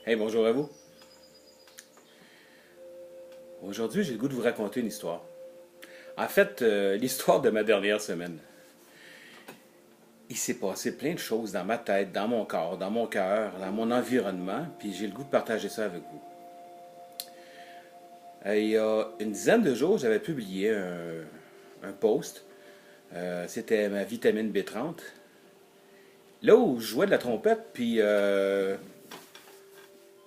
Hey, bonjour à vous. Aujourd'hui, j'ai le goût de vous raconter une histoire. En fait, l'histoire de ma dernière semaine. Il s'est passé plein de choses dans ma tête, dans mon corps, dans mon cœur, dans mon environnement, puis j'ai le goût de partager ça avec vous. Il y a une dizaine de jours, j'avais publié un post. C'était ma vitamine B30. Là où je jouais de la trompette, puis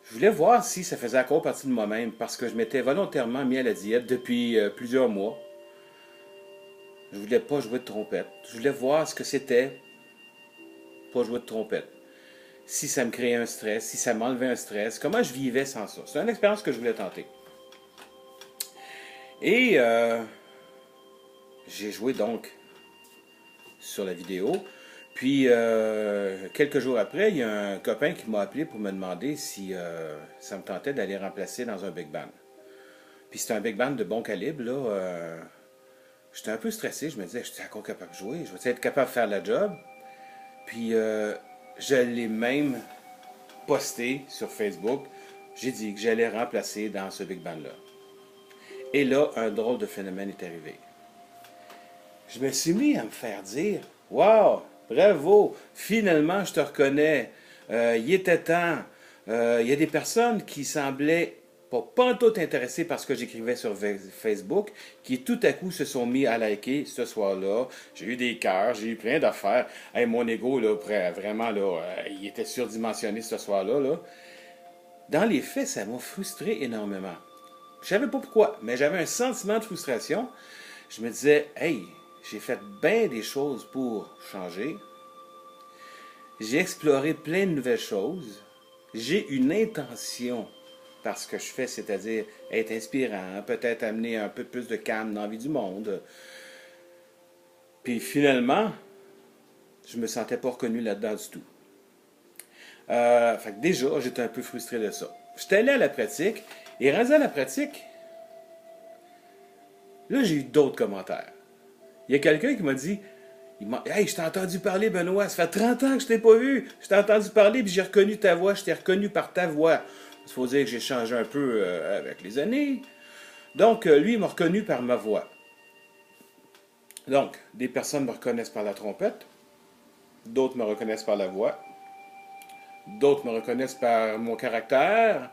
je voulais voir si ça faisait encore partie de moi-même, parce que je m'étais volontairement mis à la diète depuis plusieurs mois. Je voulais pas jouer de trompette. Je voulais voir ce que c'était pas jouer de trompette. Si ça me créait un stress, si ça m'enlevait un stress, comment je vivais sans ça. C'est une expérience que je voulais tenter. Et j'ai joué donc sur la vidéo. Puis quelques jours après, il y a un copain qui m'a appelé pour me demander si ça me tentait d'aller remplacer dans un big band. Puis c'était un big band de bon calibre, là. J'étais un peu stressé. Je me disais, je suis encore capable de jouer. Je vais être capable de faire la job. Puis je l'ai même posté sur Facebook. J'ai dit que j'allais remplacer dans ce big band-là. Et là, un drôle de phénomène est arrivé. Je me suis mis à me faire dire, wow, bravo, finalement je te reconnais. Il était temps. Il y a des personnes qui semblaient pas tout intéressées par ce que j'écrivais sur Facebook, qui tout à coup se sont mis à liker ce soir-là. J'ai eu des cœurs, j'ai eu plein d'affaires. Hey, mon ego, là, vraiment, là, il était surdimensionné ce soir-là. Là. Dans les faits, ça m'a frustré énormément. Je savais pas pourquoi, mais j'avais un sentiment de frustration. Je me disais, hey, j'ai fait bien des choses pour changer. J'ai exploré plein de nouvelles choses. J'ai une intention par ce que je fais, c'est-à-dire être inspirant, peut-être amener un peu plus de calme dans la vie du monde. Puis finalement, je me sentais pas reconnu là-dedans du tout. Fait que déjà, j'étais un peu frustré de ça. J'étais allé à la pratique, et rendu à la pratique, là, j'ai eu d'autres commentaires. Il y a quelqu'un qui m'a dit, Hey, je t'ai entendu parler, Benoît, ça fait 30 ans que je t'ai pas vu. Je t'ai entendu parler, puis j'ai reconnu ta voix, je t'ai reconnu par ta voix. Il faut dire que j'ai changé un peu avec les années. Donc, lui, il m'a reconnu par ma voix. Donc, des personnes me reconnaissent par la trompette, d'autres me reconnaissent par la voix, d'autres me reconnaissent par mon caractère,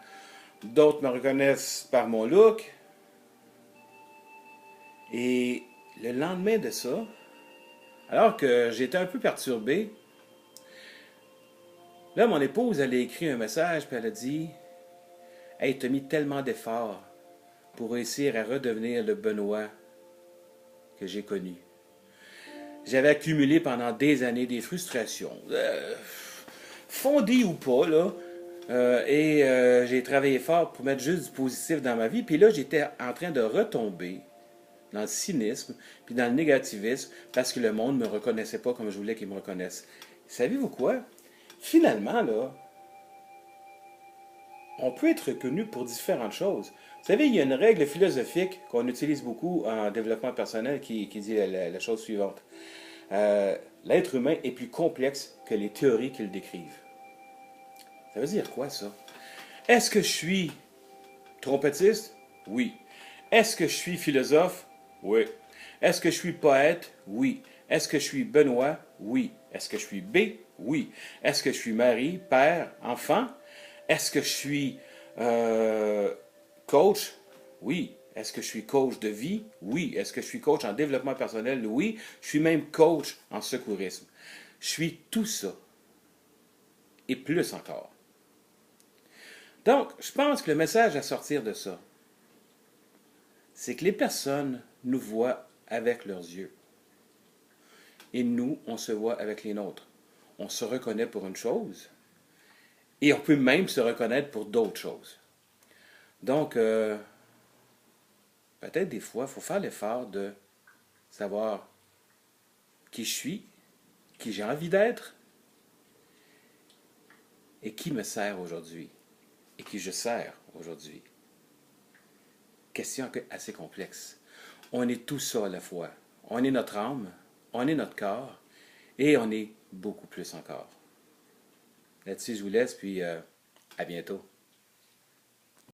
d'autres me reconnaissent par mon look. Et le lendemain de ça, alors que j'étais un peu perturbé, là, mon épouse, elle a écrit un message, puis elle a dit, Hey, t'as mis tellement d'efforts pour réussir à redevenir le Benoît que j'ai connu. J'avais accumulé pendant des années des frustrations, fondées ou pas, là. J'ai travaillé fort pour mettre juste du positif dans ma vie. Puis là, j'étais en train de retomber dans le cynisme, puis dans le négativisme, parce que le monde ne me reconnaissait pas comme je voulais qu'il me reconnaisse. Savez-vous quoi? Finalement, là, on peut être reconnu pour différentes choses. Vous savez, il y a une règle philosophique qu'on utilise beaucoup en développement personnel qui dit la chose suivante. L'être humain est plus complexe que les théories qu'il décrivent. Ça veut dire quoi, ça? Est-ce que je suis trompettiste? Oui. Est-ce que je suis philosophe? Oui. Est-ce que je suis poète? Oui. Est-ce que je suis Benoît? Oui. Est-ce que je suis B? Oui. Est-ce que je suis mari, père, enfant? Est-ce que je suis coach? Oui. Est-ce que je suis coach de vie? Oui. Est-ce que je suis coach en développement personnel? Oui. Je suis même coach en secourisme. Je suis tout ça. Et plus encore. Donc, je pense que le message à sortir de ça, c'est que les personnes nous voient avec leurs yeux. Et nous, on se voit avec les nôtres. On se reconnaît pour une chose, et on peut même se reconnaître pour d'autres choses. Donc, peut-être des fois, il faut faire l'effort de savoir qui je suis, qui j'ai envie d'être, et qui me sert aujourd'hui, et qui je sers aujourd'hui. Question assez complexe. On est tout ça à la fois. On est notre âme, on est notre corps, et on est beaucoup plus encore. Là-dessus, je vous laisse, puis à bientôt.